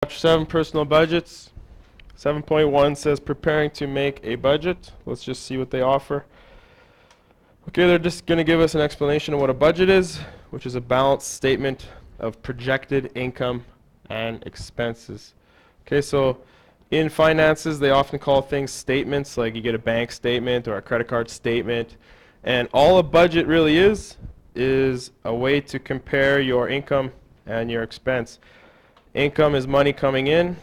Chapter 7, Personal Budgets. 7.1 says preparing to make a budget. Let's just see what they offer. Okay, they're just going to give us an explanation of what a budget is, which is a balanced statement of projected income and expenses. Okay, so in finances, they often call things statements, like you get a bank statement or a credit card statement. And all a budget really is a way to compare your income and your expense. Income is money coming in,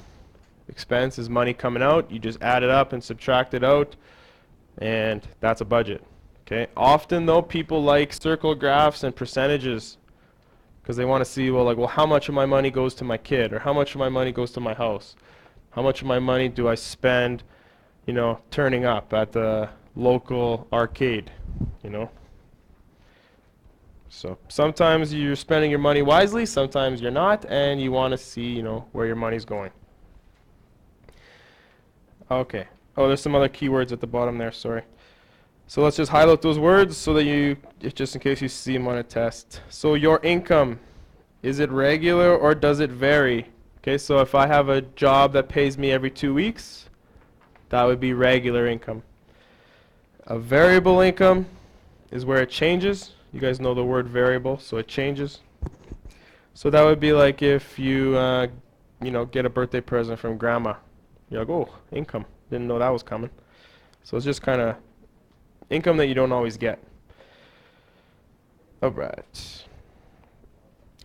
expense is money coming out. You just add it up and subtract it out, and that's a budget. Okay. Often though, people like circle graphs and percentages because they want to see, well, how much of my money goes to my kid, or how much of my money goes to my house? How much of my money do I spend, turning up at the local arcade, So sometimes you're spending your money wisely, sometimes you're not, and you want to see, where your money's going. Okay. Oh, there's some other keywords at the bottom there, sorry. So let's just highlight those words so that just in case you see them on a test. So your income, is it regular or does it vary? Okay, so if I have a job that pays me every 2 weeks, that would be regular income. A variable income is where it changes. You guys know the word variable, so it changes. So that would be like if you, get a birthday present from grandma. You're like, oh, income. Didn't know that was coming. So it's just kind of income that you don't always get. All right.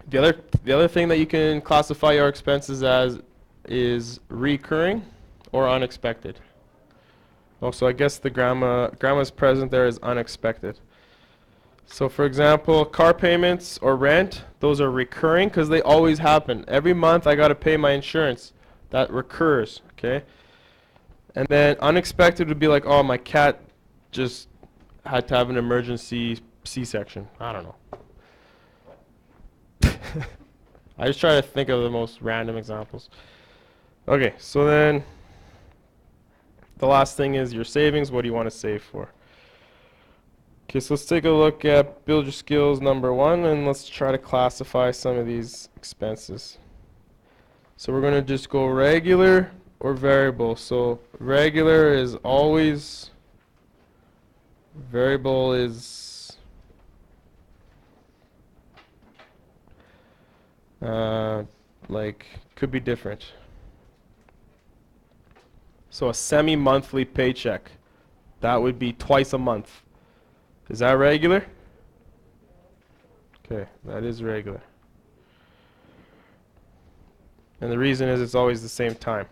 The other thing that you can classify your expenses as is recurring or unexpected. Oh, so I guess the grandma's present there is unexpected. So for example, car payments or rent, those are recurring because they always happen. Every month I got to pay my insurance. That recurs, okay? And then unexpected would be like, oh, my cat just had to have an emergency C-section. I don't know. I just try to think of the most random examples. Okay, so then the last thing is your savings. What do you want to save for? Okay, so let's take a look at build your skills number 1, and let's try to classify some of these expenses. So we're going to just go regular or variable. So regular is always, variable is could be different. So a semi-monthly paycheck, that would be twice a month. Is that regular? Okay, that is regular. And the reason is it's always the same time.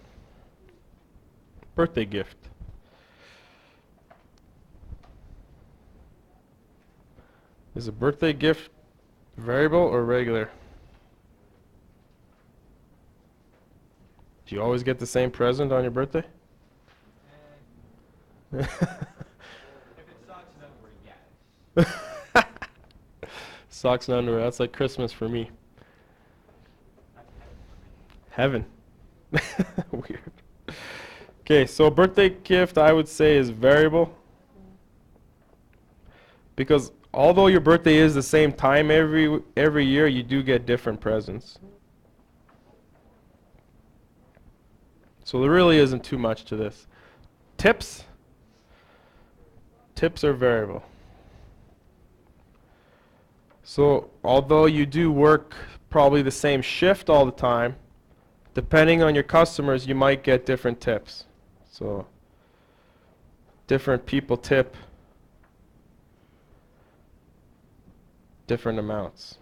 Birthday gift. Is a birthday gift variable or regular? Do you always get the same present on your birthday? If it's socks and underwear, yes. Socks and underwear, that's like Christmas for me. Heaven. Weird. Okay, so a birthday gift I would say is variable. Because although your birthday is the same time every year, you do get different presents. So there really isn't too much to this. Tips? Tips are variable. So although you do work probably the same shift all the time, depending on your customers, you might get different tips. So different people tip different amounts.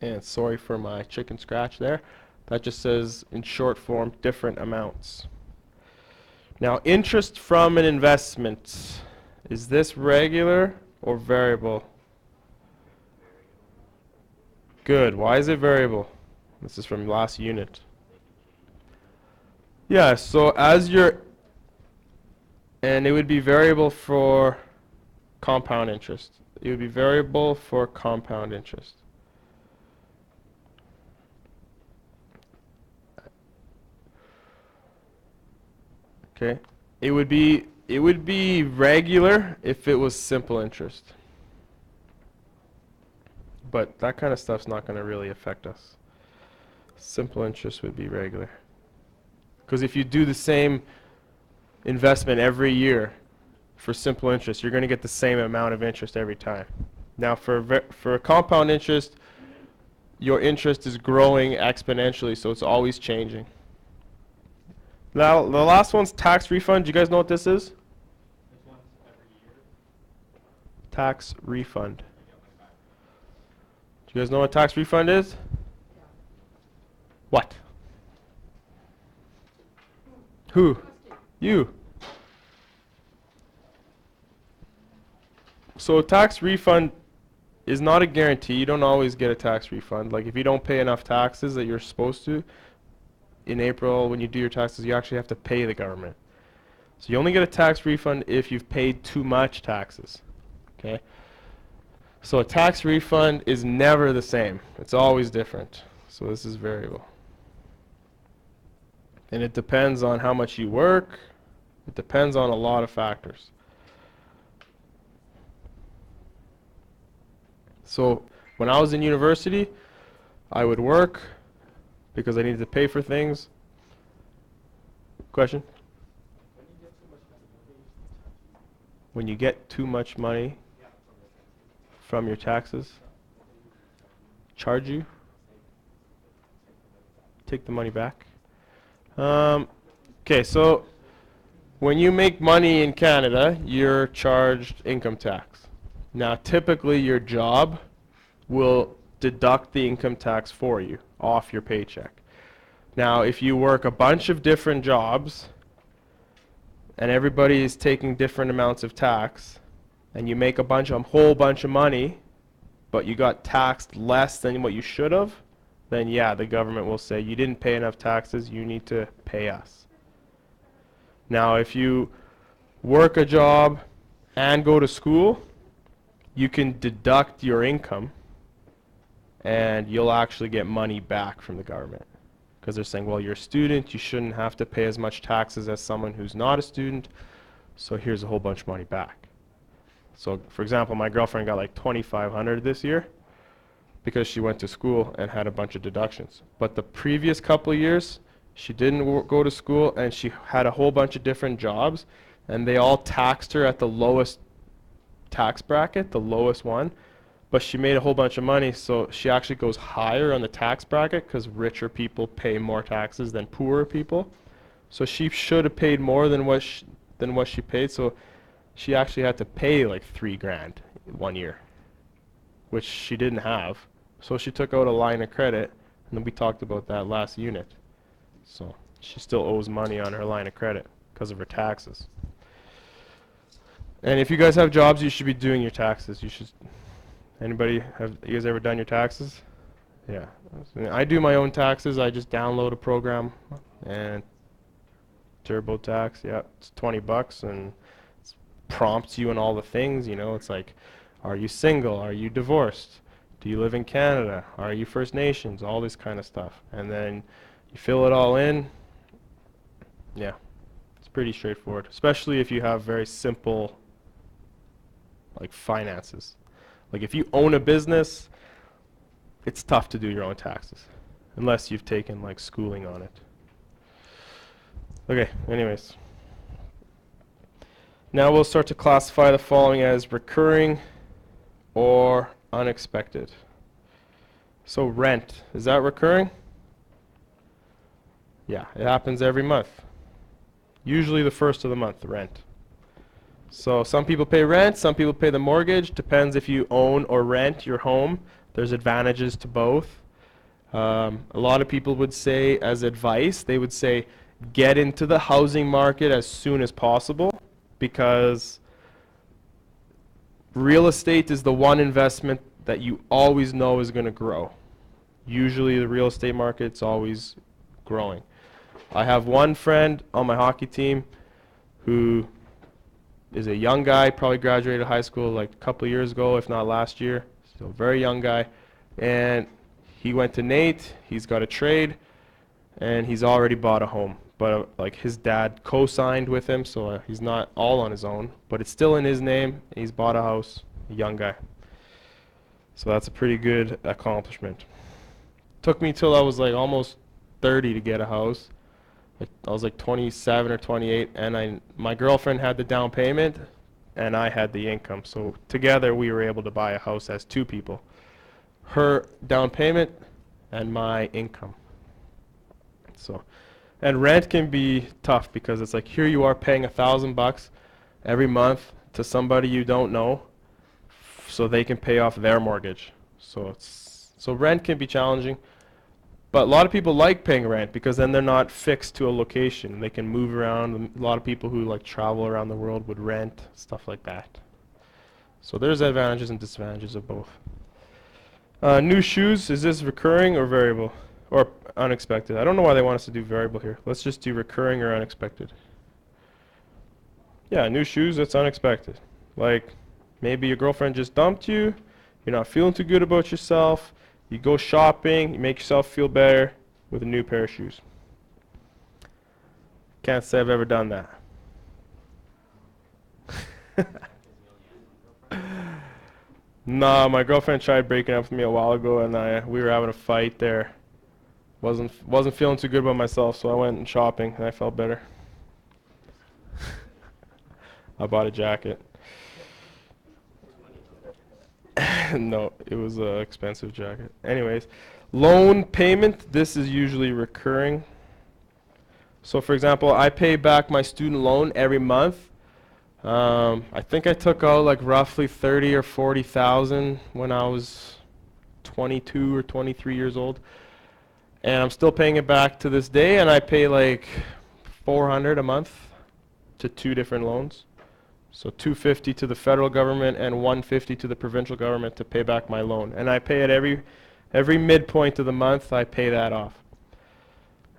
And sorry for my chicken scratch there. That just says, in short form, different amounts. Now, interest from an investment. Is this regular or variable? Good. Why is it variable? This is from last unit. Yeah, so and it would be variable for compound interest. It would be variable for compound interest. Okay. It would be regular if it was simple interest. But that kind of stuff's not going to really affect us. Simple interest would be regular. Because if you do the same investment every year for simple interest, you're going to get the same amount of interest every time. Now, for a compound interest, your interest is growing exponentially, so it's always changing. Now, the last one's tax refund. Do you guys know what this is? This one's every year. Tax refund. You get money back. Do you guys know what tax refund is? What? Who? You. So a tax refund is not a guarantee. You don't always get a tax refund. Like if you don't pay enough taxes that you're supposed to, in April when you do your taxes, you actually have to pay the government. So you only get a tax refund if you've paid too much taxes. Okay? So a tax refund is never the same. It's always different. So this is variable. And it depends on how much you work. It depends on a lot of factors. So when I was in university, I would work because I needed to pay for things. Question? When you get too much money from your taxes, charge you? Take the money back? Okay, so when you make money in Canada, you're charged income tax. Now, typically your job will deduct the income tax for you off your paycheck. Now, if you work a bunch of different jobs and everybody is taking different amounts of tax and you make a whole bunch of money, but you got taxed less than what you should have, then yeah, the government will say you didn't pay enough taxes, you need to pay us. Now, if you work a job and go to school, you can deduct your income and you'll actually get money back from the government. Because they're saying, well, you're a student, you shouldn't have to pay as much taxes as someone who's not a student, so here's a whole bunch of money back. So, for example, my girlfriend got like $2,500 this year because she went to school and had a bunch of deductions. But the previous couple of years, she didn't go to school and she had a whole bunch of different jobs, and they all taxed her at the lowest tax bracket, the lowest one, but she made a whole bunch of money, so she actually goes higher on the tax bracket because richer people pay more taxes than poorer people. So she should have paid more than what she paid, so she actually had to pay like $3,000 one year, which she didn't have. So she took out a line of credit, and then we talked about that last unit. So she still owes money on her line of credit because of her taxes. And if you guys have jobs, you should be doing your taxes. You should. Anybody have you guys ever done your taxes? Yeah. I do my own taxes. I just download a program and TurboTax. Yeah, it's $20 and it prompts you on all the things. You know, it's like, are you single? Are you divorced? Do you live in Canada? Are you First Nations? All this kind of stuff. And then you fill it all in. Yeah, it's pretty straightforward, especially if you have very simple like finances. Like if you own a business, it's tough to do your own taxes unless you've taken like schooling on it. Okay, anyways. Now we'll start to classify the following as recurring or unexpected. So rent, is that recurring? Yeah, it happens every month. Usually the first of the month, the rent. So some people pay rent, some people pay the mortgage. Depends if you own or rent your home. There's advantages to both. A lot of people would say, as advice, they would say, get into the housing market as soon as possible because real estate is the one investment that you always know is going to grow. Usually the real estate market's always growing. I have one friend on my hockey team who is a young guy, probably graduated high school like a couple of years ago, if not last year. Still a very young guy. And he went to Nate, he's got a trade, and he's already bought a home. But like his dad co-signed with him, so he's not all on his own, but it's still in his name, and he's bought a house, a young guy. So that's a pretty good accomplishment. Took me till I was like almost 30 to get a house. Like, I was like 27 or 28, and my girlfriend had the down payment, and I had the income. So together we were able to buy a house as two people. Her down payment and my income. So, and rent can be tough because it's like here you are paying $1,000 every month to somebody you don't know, so they can pay off their mortgage. So rent can be challenging. But a lot of people like paying rent because then they're not fixed to a location. They can move around. A lot of people who like travel around the world would rent, stuff like that. So there's advantages and disadvantages of both. New shoes, is this recurring or variable? Or unexpected? I don't know why they want us to do variable here. Let's just do recurring or unexpected. Yeah, new shoes, that's unexpected. Like maybe your girlfriend just dumped you, you're not feeling too good about yourself, you go shopping, you make yourself feel better with a new pair of shoes. Can't say I've ever done that. Nah, my girlfriend tried breaking up with me a while ago, and we were having a fight there. Wasn't feeling too good about myself, so I went shopping, and I felt better. I bought a jacket. No, it was an expensive jacket. Anyways, loan payment, this is usually recurring. So for example, I pay back my student loan every month. I think I took out like roughly 30 or 40,000 when I was 22 or 23 years old. And I'm still paying it back to this day, and I pay like 400 a month to two different loans. So 250 to the federal government and 150 to the provincial government to pay back my loan. And I pay it every midpoint of the month, I pay that off.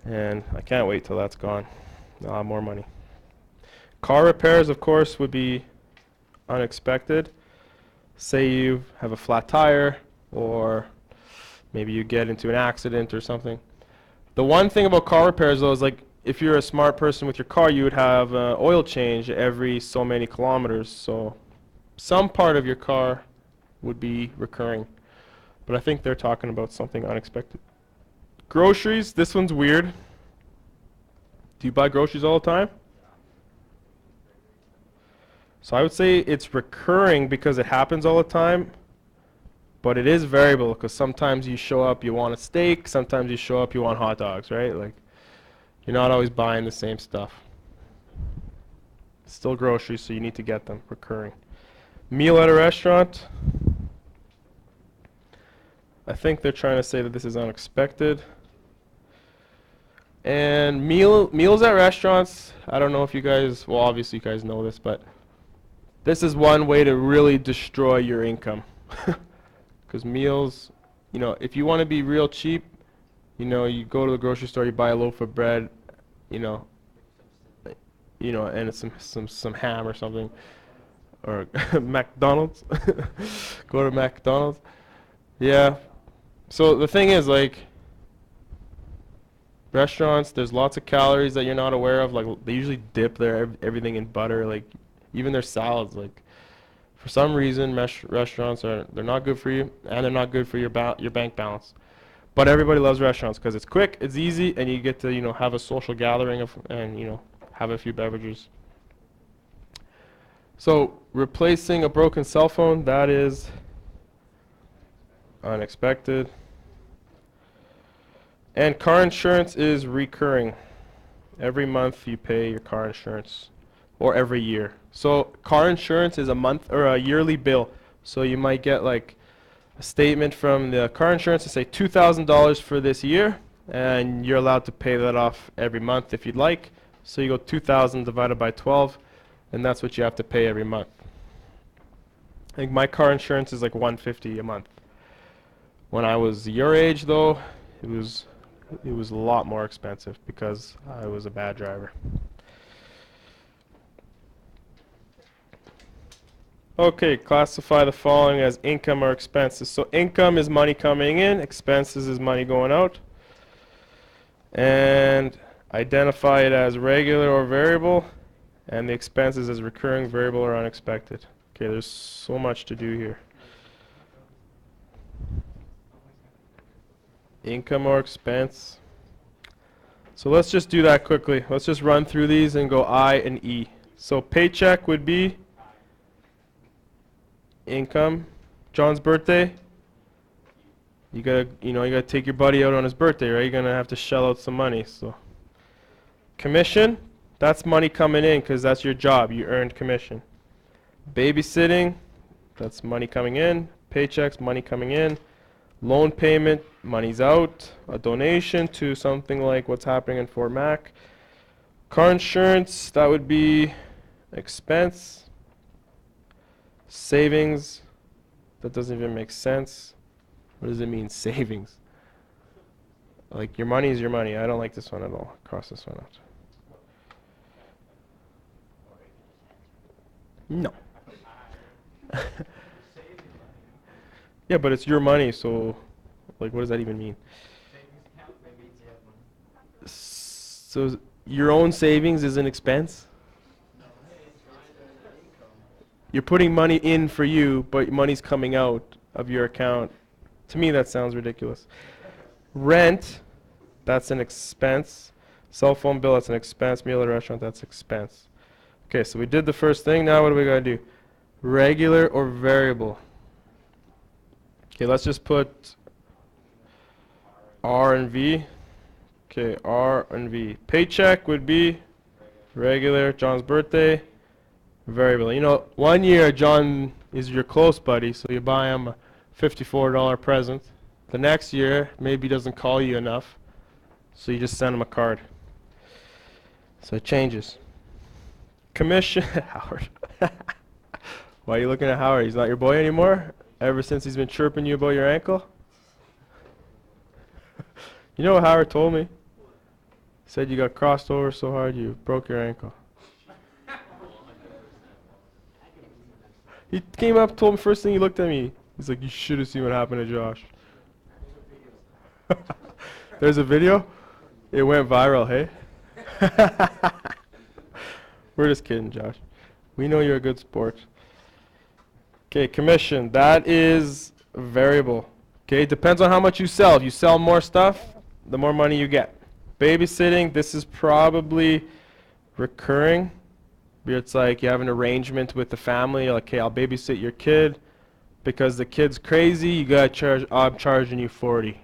And I can't wait till that's gone. I'll have more money. Car repairs, of course, would be unexpected. Say you have a flat tire, or maybe you get into an accident or something. The one thing about car repairs, though, is like if you're a smart person with your car, you would have oil change every so many kilometers. So some part of your car would be recurring. But I think they're talking about something unexpected. Groceries, this one's weird. Do you buy groceries all the time? So I would say it's recurring because it happens all the time, but it is variable because sometimes you show up, you want a steak, sometimes you show up, you want hot dogs, right? Like, you're not always buying the same stuff. It's still groceries, so you need to get them, recurring. Meal at a restaurant. I think they're trying to say that this is unexpected. And meals at restaurants, I don't know if you guys, well obviously you guys know this, but this is one way to really destroy your income. Because meals, you know, if you want to be real cheap, you know, you go to the grocery store, you buy a loaf of bread, you know, and some ham or something, or McDonald's. Go to McDonald's. Yeah. So the thing is, like, restaurants, there's lots of calories that you're not aware of. Like, they usually dip everything in butter. Like, even their salads. Like, for some reason, restaurants they're not good for you, and they're not good for your bank balance. But everybody loves restaurants because it's quick, it's easy, and you get to, you know, have a social gathering and, you know, have a few beverages. So replacing a broken cell phone, that is unexpected. And car insurance is recurring. Every month you pay your car insurance, or every year. So car insurance is a month or a yearly bill. So you might get like a statement from the car insurance to say $2,000 for this year, and you're allowed to pay that off every month if you'd like. So you go 2,000 divided by 12, and that's what you have to pay every month. I think my car insurance is like $150 a month. When I was your age, though, it was a lot more expensive because I was a bad driver. Okay, classify the following as income or expenses. So income is money coming in, expenses is money going out. And identify it as regular or variable, and the expenses as recurring, variable, or unexpected. Okay, there's so much to do here. income or expense. So let's just do that quickly. Let's just run through these and go I and E. So paycheck would be income. John's birthday. You gotta take your buddy out on his birthday, right? You're gonna have to shell out some money. So commission, that's money coming in because that's your job. You earned commission. Babysitting, that's money coming in. Paychecks, money coming in. Loan payment, money's out. A donation to something like what's happening in Fort Mac. Car insurance, that would be expense. Savings, that doesn't even make sense. What does it mean, savings? Like, your money is your money. I don't like this one at all. Cross this one out. No. Yeah, but it's your money, so, like, what does that even mean? So, your own savings is an expense? You're putting money in for you, but money's coming out of your account. To me, that sounds ridiculous. Rent, that's an expense. Cell phone bill, that's an expense. Meal at a restaurant, that's expense. Okay, so we did the first thing. Now what do we gotta do? Regular or variable? Okay, let's just put R and V. Okay, R and V. Paycheck would be regular. John's birthday, variable. You know, one year John is your close buddy, so you buy him a $54 present. The next year, maybe he doesn't call you enough, so you just send him a card. So it changes. Commission, Howard. Why are you looking at Howard? He's not your boy anymore? Ever since he's been chirping you about your ankle? You know what Howard told me? He said you got crossed over so hard you broke your ankle. He came up, told me, first thing he looked at me, he's like, you should have seen what happened to Josh. There's a video? It went viral, hey? We're just kidding, Josh. We know you're a good sport. Okay, commission, that is variable. Okay, depends on how much you sell. If you sell more stuff, the more money you get. Babysitting, this is probably recurring. It's like you have an arrangement with the family, like, okay, I'll babysit your kid. Because the kid's crazy, you gotta charge, I'm charging you 40.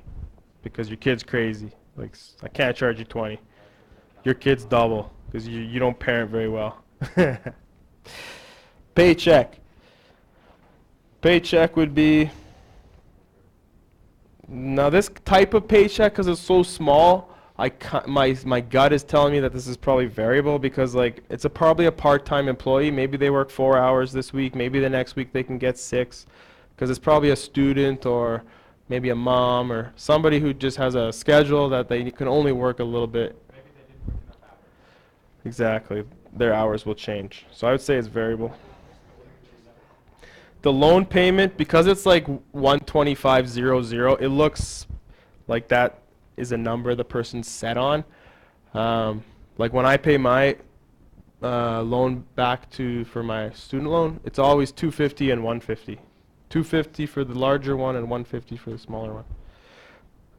Because your kid's crazy. Like, I can't charge you 20. Your kid's double, because you don't parent very well. Paycheck. Paycheck would be, now this type of paycheck, because it's so small, my gut is telling me that this is probably variable because like it's probably a part-time employee. Maybe they work 4 hours this week. Maybe the next week they can get 6, because it's probably a student or maybe a mom or somebody who just has a schedule that they can only work a little bit. Maybe they didn't work enough hours. Exactly. Their hours will change. So I would say it's variable. The loan payment, because it's like 125.00, it looks like that is a number the person's set on. Like when I pay my loan back for my student loan, it's always 250 and 150. 250 for the larger one and 150 for the smaller one.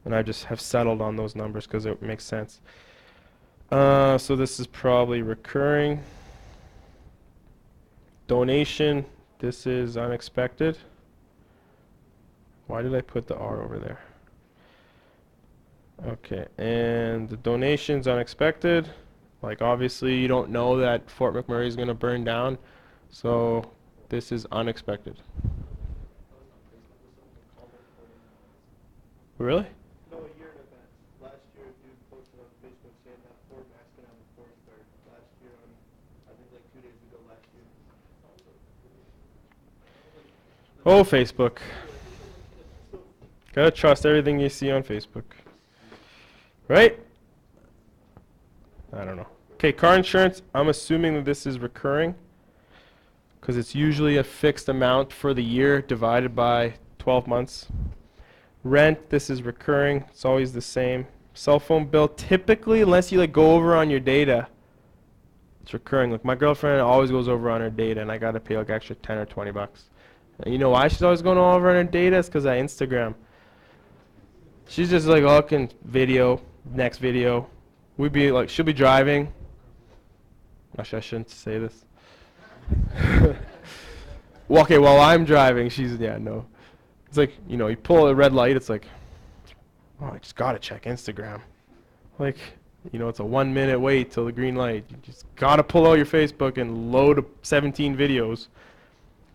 And I just have settled on those numbers because it makes sense. So this is probably recurring. Donation, this is unexpected. Why did I put the R over there? Okay, and the donation's unexpected. Like obviously you don't know that Fort McMurray is going to burn down, so this is unexpected. Really? No, a year in advance. Last year, a dude posted on Facebook saying that Fort Mac's gonna have a forest fire. Last year, I think like 2 days ago last year. Oh, Facebook. Gotta trust everything you see on Facebook. Right? I don't know. Okay, car insurance, I'm assuming that this is recurring because it's usually a fixed amount for the year divided by 12 months. Rent, this is recurring. It's always the same. Cell phone bill, typically, unless you like go over on your data, it's recurring. Like my girlfriend always goes over on her data, and I gotta pay like extra 10 or 20 bucks. And you know why she's always going over on her data? It's because of Instagram. She's just like looking video, next video. We'd be like, she'll be driving. Actually, I shouldn't say this. Well, okay, while I'm driving, she's, yeah, no. It's like, you know, you pull a red light, it's like, oh, I just gotta check Instagram. Like, you know, it's a 1 minute wait till the green light. You just gotta pull out your Facebook and load 17 videos.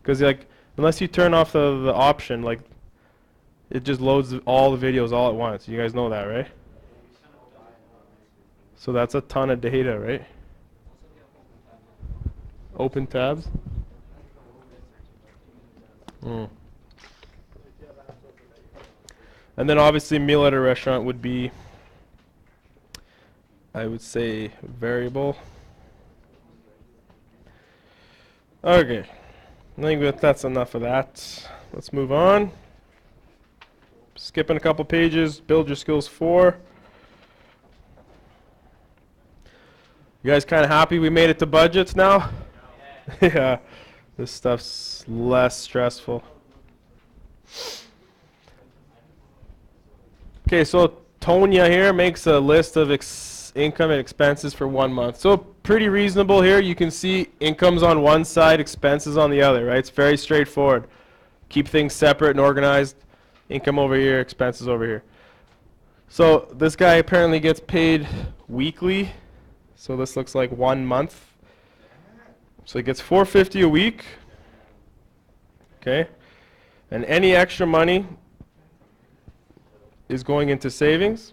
Because, like, unless you turn off the option, like, it just loads all the videos all at once. You guys know that, right? So that's a ton of data, right? Open tabs? Mm. And then obviously meal at a restaurant would be, I would say, variable. Okay, I think that's enough of that. Let's move on. Skipping a couple pages, build your skills 4. You guys kind of happy we made it to budgets now? Yeah, this stuff's less stressful. Okay, so Tonya here makes a list of income and expenses for 1 month. So pretty reasonable here. You can see income's on one side, expenses on the other, right? It's very straightforward. Keep things separate and organized. Income over here, expenses over here. So this guy apparently gets paid weekly. So this looks like 1 month. So he gets $450 a week. Okay. And any extra money is going into savings.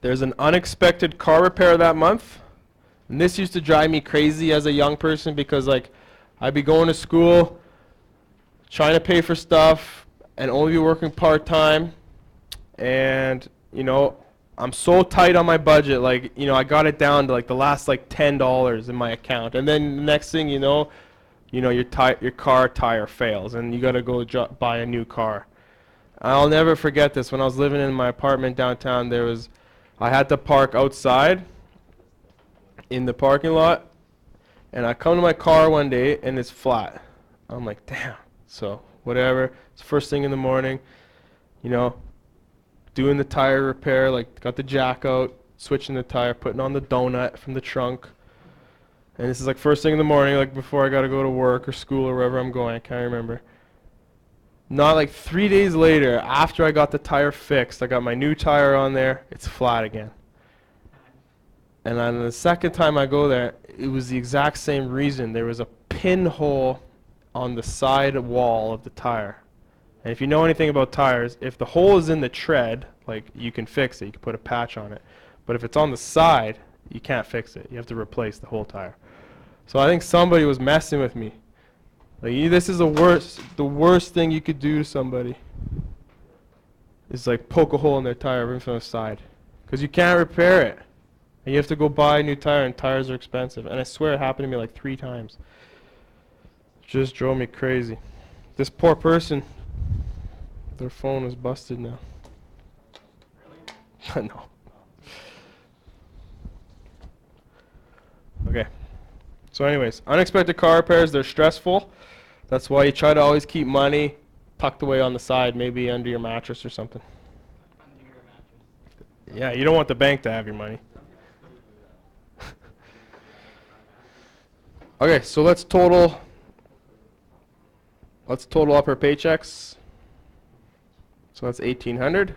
There's an unexpected car repair that month. And this used to drive me crazy as a young person because, like, I'd be going to school, trying to pay for stuff, and only be working part-time. And, you know, I'm so tight on my budget, like, you know, I got it down to like the last like $10 in my account. And then the next thing you know, your car tire fails and you got to go buy a new car. I'll never forget this. When I was living in my apartment downtown, I had to park outside in the parking lot, and I come to my car one day and it's flat. I'm like, damn. So whatever. It's first thing in the morning, you know, doing the tire repair, like got the jack out, switching the tire, putting on the donut from the trunk. And this is like first thing in the morning, like before I gotta go to work or school or wherever I'm going, I can't remember. Not like 3 days later, after I got the tire fixed, I got my new tire on there, it's flat again. And then the second time I go there, it was the exact same reason. There was a pinhole on the side wall of the tire. And if you know anything about tires, if the hole is in the tread, like, you can fix it, you can put a patch on it. But if it's on the side, you can't fix it. You have to replace the whole tire. So I think somebody was messing with me. Like, this is the worst thing you could do to somebody. Is like poke a hole in their tire right from the side. Because you can't repair it. And you have to go buy a new tire, and tires are expensive. And I swear it happened to me like 3 times. Just drove me crazy. This poor person, their phone is busted now. Really? No. Okay. So anyways, unexpected car repairs, they're stressful. That's why you try to always keep money tucked away on the side, maybe under your mattress or something. Under your mattress. Yeah, you don't want the bank to have your money. Okay, so let's total up her paychecks. So that's 1,800.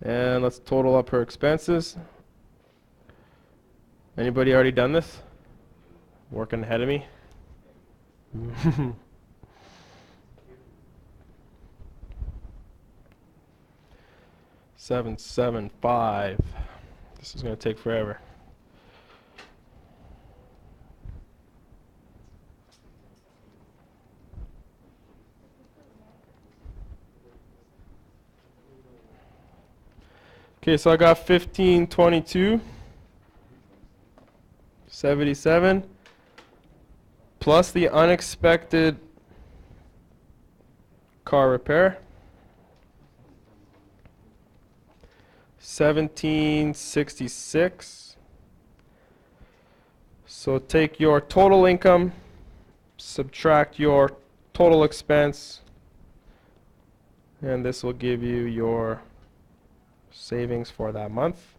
And let's total up her expenses. Anybody already done this? Working ahead of me? 775. This is going to take forever. Okay, so I got 1522, 77, plus the unexpected car repair, 1766. So take your total income, subtract your total expense, and this will give you your savings for that month.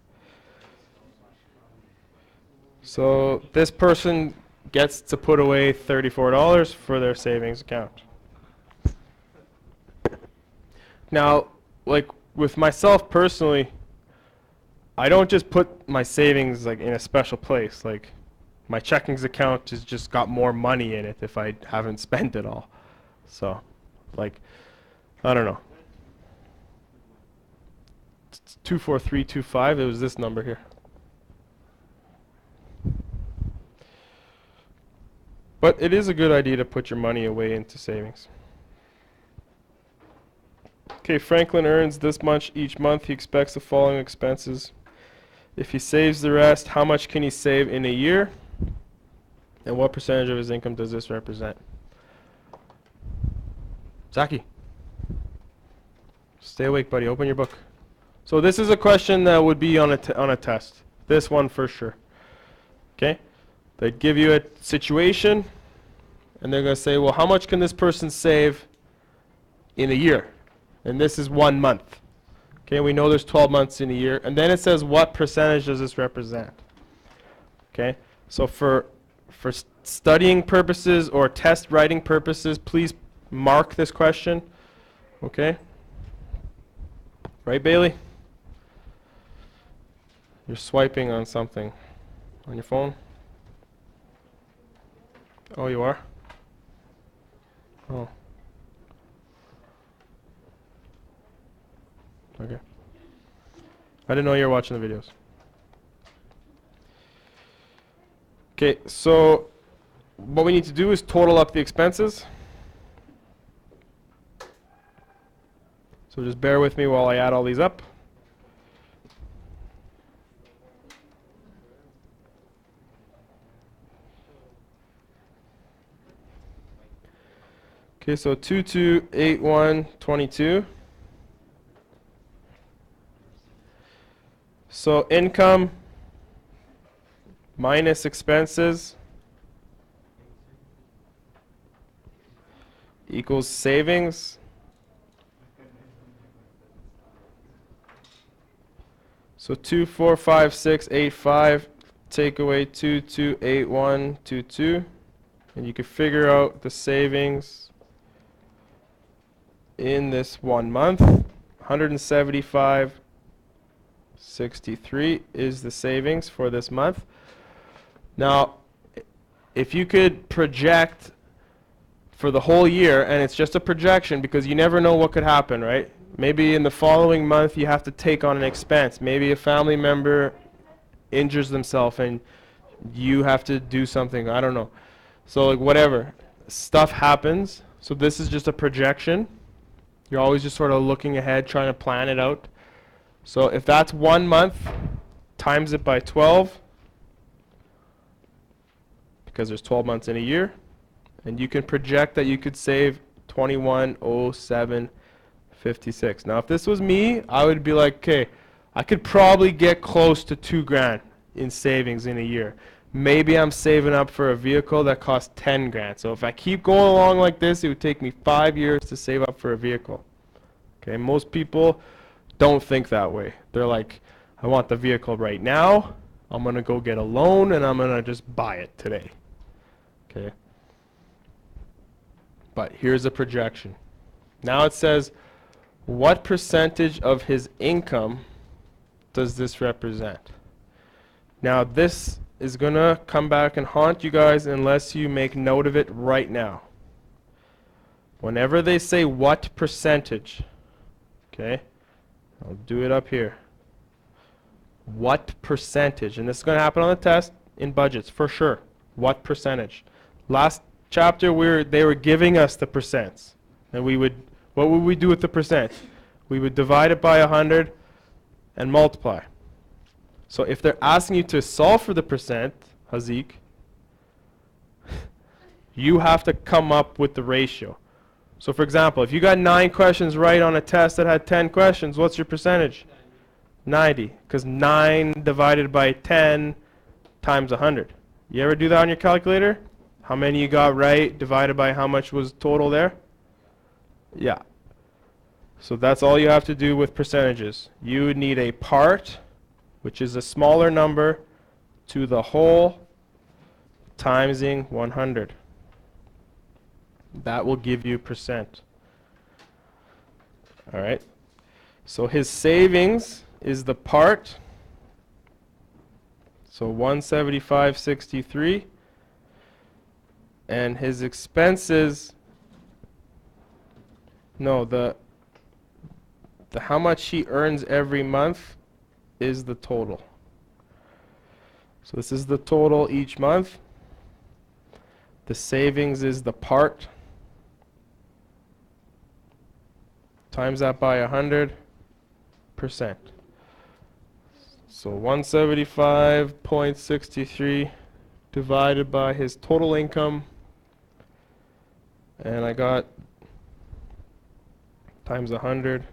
So this person gets to put away $34 for their savings account. Now, like with myself personally, I don't just put my savings like in a special place. Like my checkings account has just got more money in it if I haven't spent it all. So, like, I don't know. 24325. It was this number here. But it is a good idea to put your money away into savings. Okay, Franklin earns this much each month. He expects the following expenses. If he saves the rest, how much can he save in a year? And what percentage of his income does this represent? Zaki, stay awake, buddy. Open your book. So this is a question that would be on a test. This one for sure. Okay? They give you a situation, and they're going to say, well, how much can this person save in a year? And this is 1 month. Okay, we know there's 12 months in a year. And then it says, what percentage does this represent? Okay, so for studying purposes or test writing purposes, please mark this question. Okay? Right, Bailey? You're swiping on something on your phone? Oh, you are? Oh. Okay. I didn't know you were watching the videos. Okay, so what we need to do is total up the expenses. So just bear with me while I add all these up. Okay, so 228122. So income minus expenses equals savings. So 245685, take away 228122, and you can figure out the savings in this 1 month. 175.63 is the savings for this month. Now, if you could project for the whole year, and it's just a projection because you never know what could happen, right? Maybe in the following month you have to take on an expense. Maybe a family member injures themselves and you have to do something. I don't know. So like whatever. Stuff happens. So this is just a projection. You're always just sort of looking ahead, trying to plan it out. So if that's 1 month, times it by 12, because there's 12 months in a year, and you can project that you could save 2107.56. Now if this was me, I would be like, okay, I could probably get close to $2,000 in savings in a year. Maybe I'm saving up for a vehicle that costs $10,000. So if I keep going along like this, it would take me 5 years to save up for a vehicle. Okay, most people don't think that way. They're like, I want the vehicle right now. I'm going to go get a loan and I'm going to just buy it today. Okay. But here's a projection. Now it says, what percentage of his income does this represent? Now this is going to come back and haunt you guys unless you make note of it right now. Whenever they say what percentage, okay, I'll do it up here. What percentage? And this is going to happen on the test in budgets for sure. What percentage? Last chapter they were giving us the percents. And what would we do with the percent? We would divide it by 100 and multiply. So if they're asking you to solve for the percent, Hazik, you have to come up with the ratio. So for example, if you got 9 questions right on a test that had 10 questions, what's your percentage? 90. Because 9 divided by 10 times 100. You ever do that on your calculator? How many you got right divided by how much was total there? Yeah. So that's all you have to do with percentages. You would need a part, which is a smaller number, to the whole timesing 100. That will give you percent. All right. So his savings is the part. So 175.63. And his expenses, no, the how much he earns every month is the total. So this is the total each month. The savings is the part. Times that by 100%. So 175.63 divided by his total income, and I got times 100.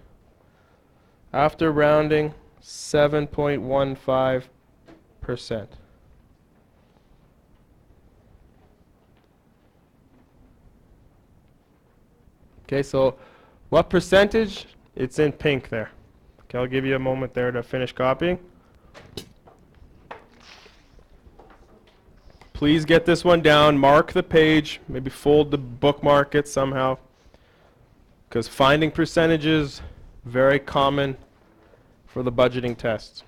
After rounding, 7.15%. Okay, so what percentage? It's in pink there. Okay, I'll give you a moment there to finish copying. Please get this one down, mark the page, maybe fold the bookmark it somehow, because finding percentages, very common for the budgeting tests.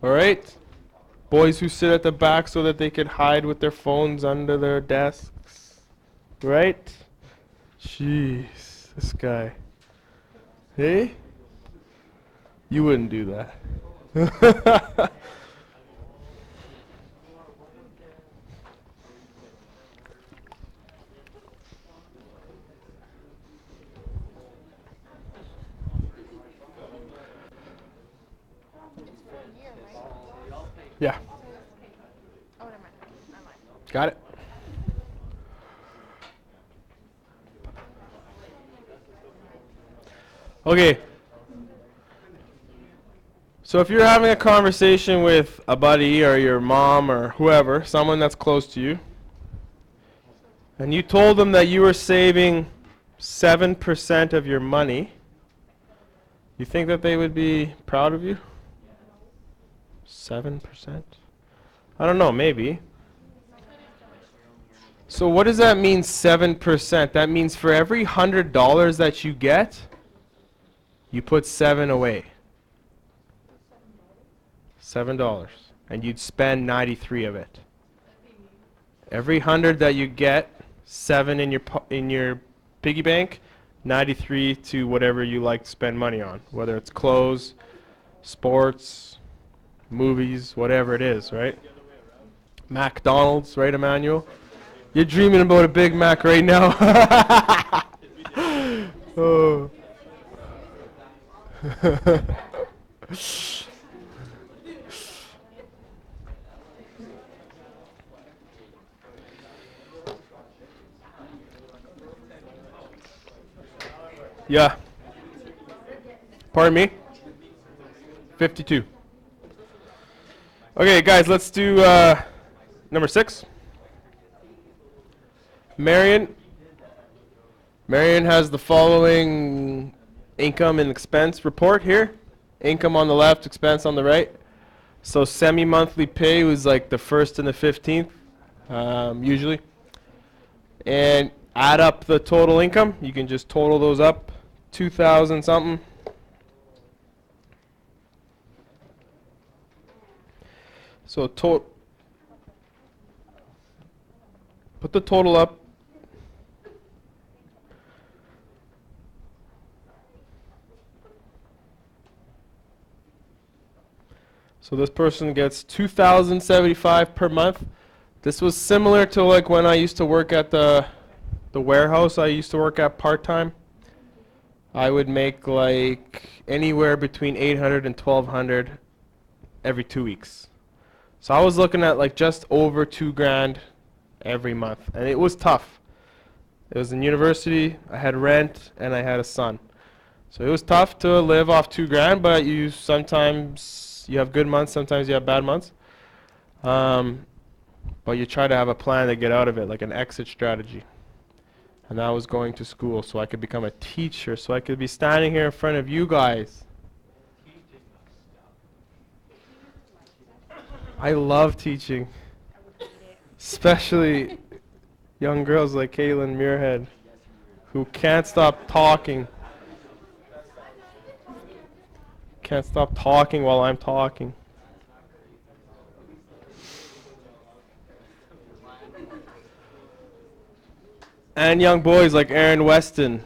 All right, boys who sit at the back so that they can hide with their phones under their desks, right? Jeez, this guy. Hey? You wouldn't do that. Yeah. Oh, never mind. Never mind. Got it? Okay. So if you're having a conversation with a buddy or your mom or whoever, someone that's close to you, and you told them that you were saving 7% of your money, you think that they would be proud of you? 7%? I don't know, maybe. So what does that mean, 7%? That means for every $100 that you get, you put 7 away. $7. And you'd spend 93 of it. Every 100 that you get, 7 in your piggy bank, 93 to whatever you like to spend money on, whether it's clothes, sports, movies, whatever it is, right? McDonald's, right, Emmanuel? You're dreaming about a Big Mac right now. Oh. Yeah. Pardon me? 52. Okay, guys, let's do number 6. Marion has the following income and expense report here. Income on the left, expense on the right. So semi-monthly pay was like the 1st and the 15th, usually. And add up the total income. You can just total those up. 2,000 something. So put the total up. So this person gets $2,075 per month. This was similar to like when I used to work at the warehouse I used to work at part-time. I would make like anywhere between 800 and 1,200 every 2 weeks. So I was looking at like just over $2,000 every month, and it was tough. It was in university, I had rent, and I had a son. So it was tough to live off $2,000, but you sometimes you have good months, sometimes you have bad months. But you try to have a plan to get out of it, like an exit strategy. And that was going to school so I could become a teacher, so I could be standing here in front of you guys. I love teaching, especially young girls like Caitlin Muirhead, who can't stop talking. Can't stop talking while I'm talking. And young boys like Aaron Weston.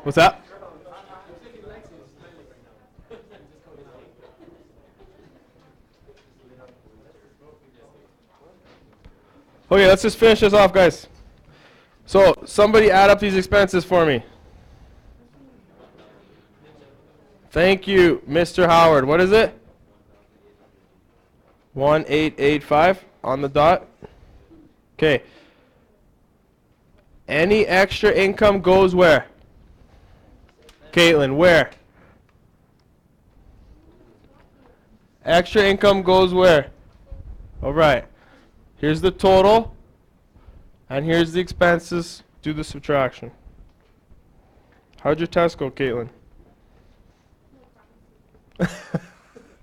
What's that? Okay, let's just finish this off, guys. So, somebody add up these expenses for me. Thank you, Mr. Howard. What is it? 1885 on the dot. Okay. Any extra income goes where? Caitlin, where? Extra income goes where? All right. Here's the total. And here's the expenses. Do the subtraction. How'd your test go, Caitlin?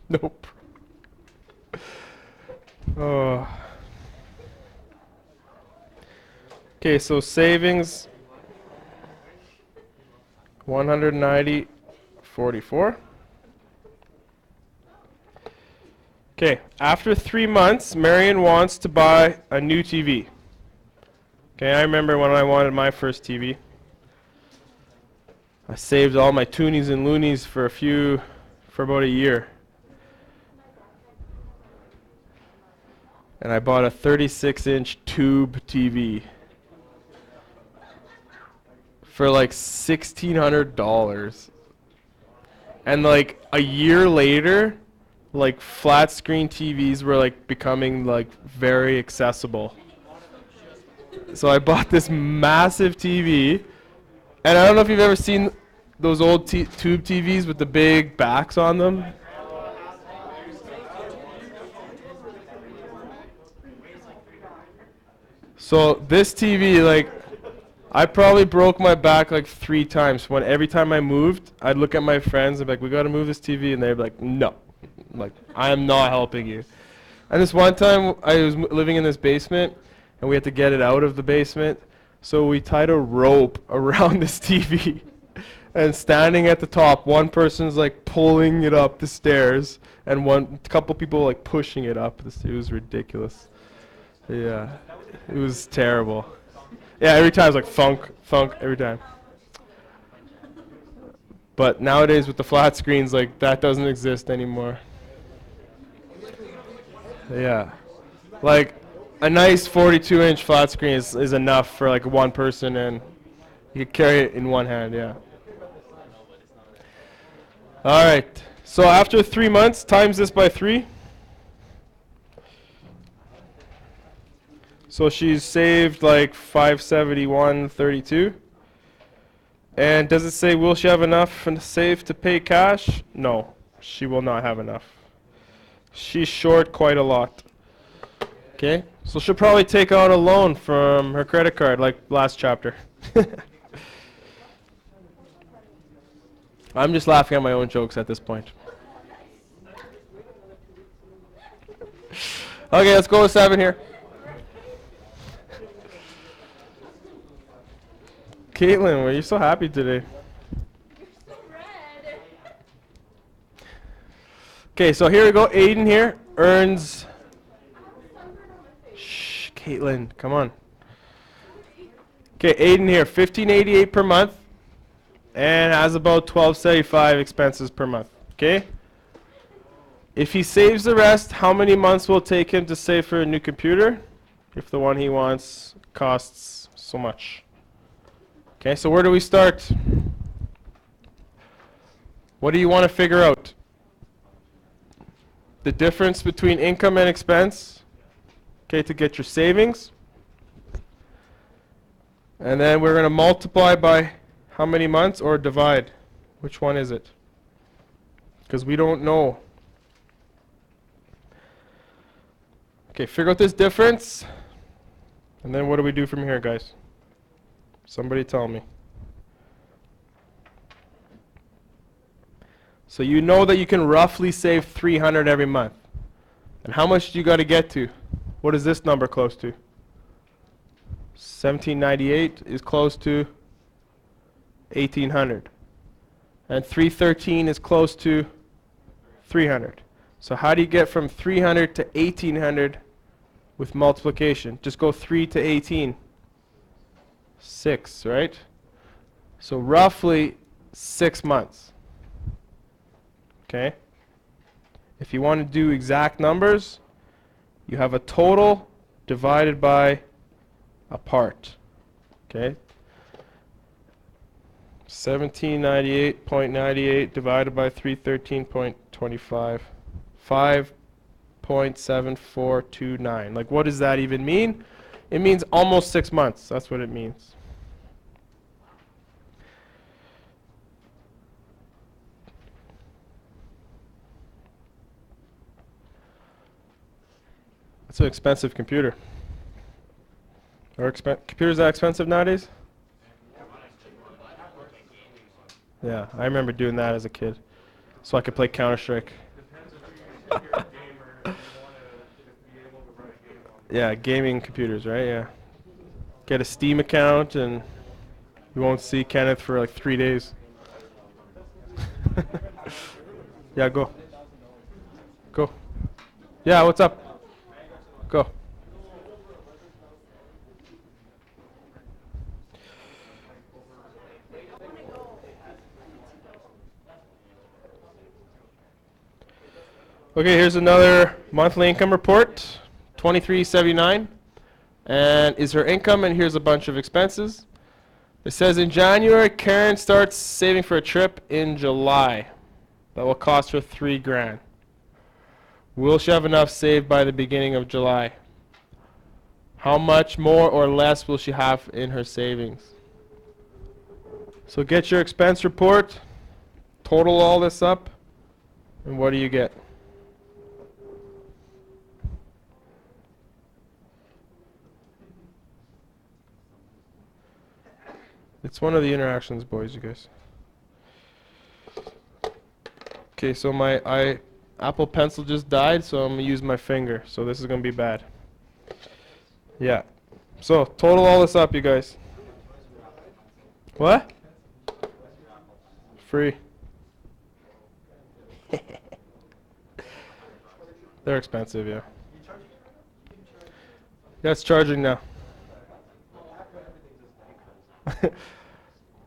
Nope. Oh. Okay, so savings 190.44. Okay, after 3 months, Marion wants to buy a new TV. Okay, I remember when I wanted my first TV. I saved all my toonies and loonies for about a year. And I bought a 36-inch tube TV for like $1,600. And like a year later, like flat screen TVs were like becoming like very accessible. So I bought this massive TV, and I don't know if you've ever seen those old tube TVs with the big backs on them. So this TV, like, I probably broke my back like 3 times. When every time I moved, I'd look at my friends and be like, "We got to move this TV," and they'd be like, "No, like I am not helping you." And this one time, I was living in this basement, and we had to get it out of the basement. So we tied a rope around this TV. And standing at the top, one person's like pulling it up the stairs, and one couple people like pushing it up. It was ridiculous. Yeah, it was terrible. Yeah, every time it was like thunk, thunk, every time. But nowadays with the flat screens, like that doesn't exist anymore. Yeah, like a nice 42-inch flat screen is enough for like one person, and you can carry it in one hand. Yeah. All right. So after 3 months, times this by 3. So she's saved like 571.32. And does it say will she have enough saved to pay cash? No, she will not have enough. She's short quite a lot. Okay, so she'll probably take out a loan from her credit card like last chapter. I'm just laughing at my own jokes at this point. Okay, let's go with 7 here. Caitlin, why are you so happy today? Okay, so here we go. Aiden here earns... Shh, Caitlin, come on. Okay, Aiden here, $15.88 per month. And has about $12.75 expenses per month. Okay? If he saves the rest, how many months will it take him to save for a new computer if the one he wants costs so much? Okay, so where do we start? What do you want to figure out? The difference between income and expense, okay, to get your savings. And then we're going to multiply by how many months or divide? Which one is it? Because we don't know Okay, figure out this difference. And then what do we do from here, guys? Somebody tell me. So you know that you can roughly save 300 every month. And how much do you got to get to? What is this number close to? 1798 is close to 1800. And 313 is close to 300. So how do you get from 300 to 1800 with multiplication? Just go 3 to 18. 6, right? So roughly 6 months. Okay? If you want to do exact numbers, you have a total divided by a part. Okay? 1798.98 divided by 313.25. 5.7429. Like, what does that even mean? It means almost 6 months. That's what it means. That's an expensive computer. Are computers that expensive nowadays? Yeah, I remember doing that as a kid, so I could play Counter-Strike. Yeah, gaming computers, right? Yeah. Get a Steam account and you won't see Kenneth for like 3 days. Yeah, go. Go. Yeah, what's up? Go. Okay, here's another monthly income report, 2379, and is her income, and here's a bunch of expenses. It says in January, Karen starts saving for a trip in July. That will cost her $3,000. Will she have enough saved by the beginning of July? How much more or less will she have in her savings? So get your expense report, total all this up, and what do you get? It's one of the interactions, boys, you guys. Okay, so my Apple Pencil just died, so I'm going to use my finger. So this is going to be bad. Yeah. So total all this up, you guys. What? Free. They're expensive, yeah. Yeah, it's charging now.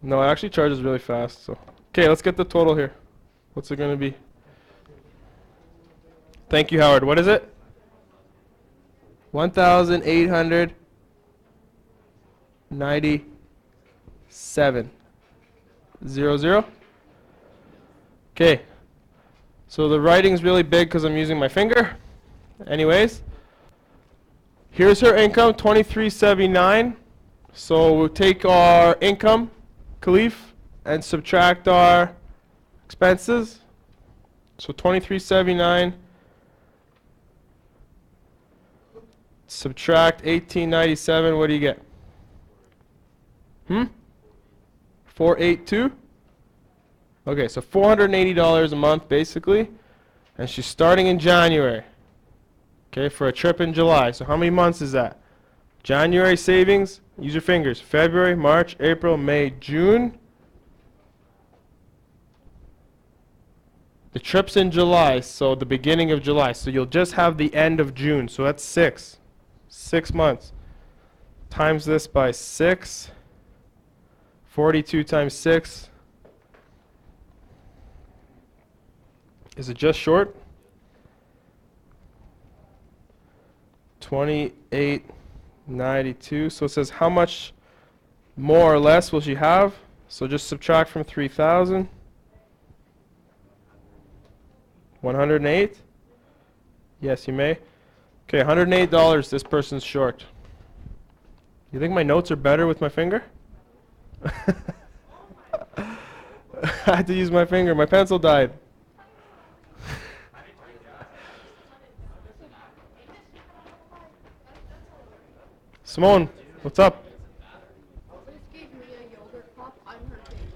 No, it actually charges really fast. So, okay, let's get the total here. What's it going to be? Thank you, Howard. What is it? 1,897. 00. Okay. So the writing's really big because I'm using my finger. Anyways, here's her income, 2379. So we'll take our income, Khalif, and subtract our expenses. So 2379 subtract 1897, what do you get? 482? Okay, so $480 a month basically. And she's starting in January. Okay, for a trip in July. So how many months is that? January savings, use your fingers. February, March, April, May, June. The trip's in July, so the beginning of July. So you'll just have the end of June. So that's 6. 6 months. Times this by 6. 42 times 6. Is it just short? 2892. So it says how much more or less will she have? So just subtract from 3,000. 108? Yes, you may. Okay, $108 this person's short. You think my notes are better with my finger? I had to use my finger. My pencil died. Simone, what's up? Liz gave me a yogurt pop. I'm her favorite.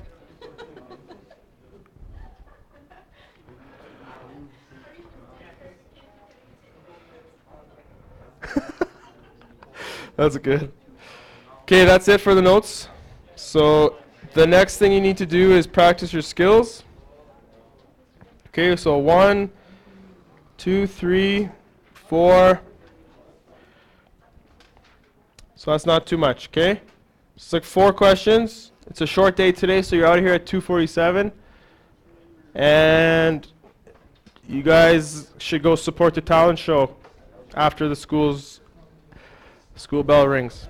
That's good. Okay, that's it for the notes. So the next thing you need to do is practice your skills. Okay, so 1, 2, 3, 4. So that's not too much, okay? It's like 4 questions. It's a short day today, so you're out of here at 2:47. And you guys should go support the talent show after the school bell rings.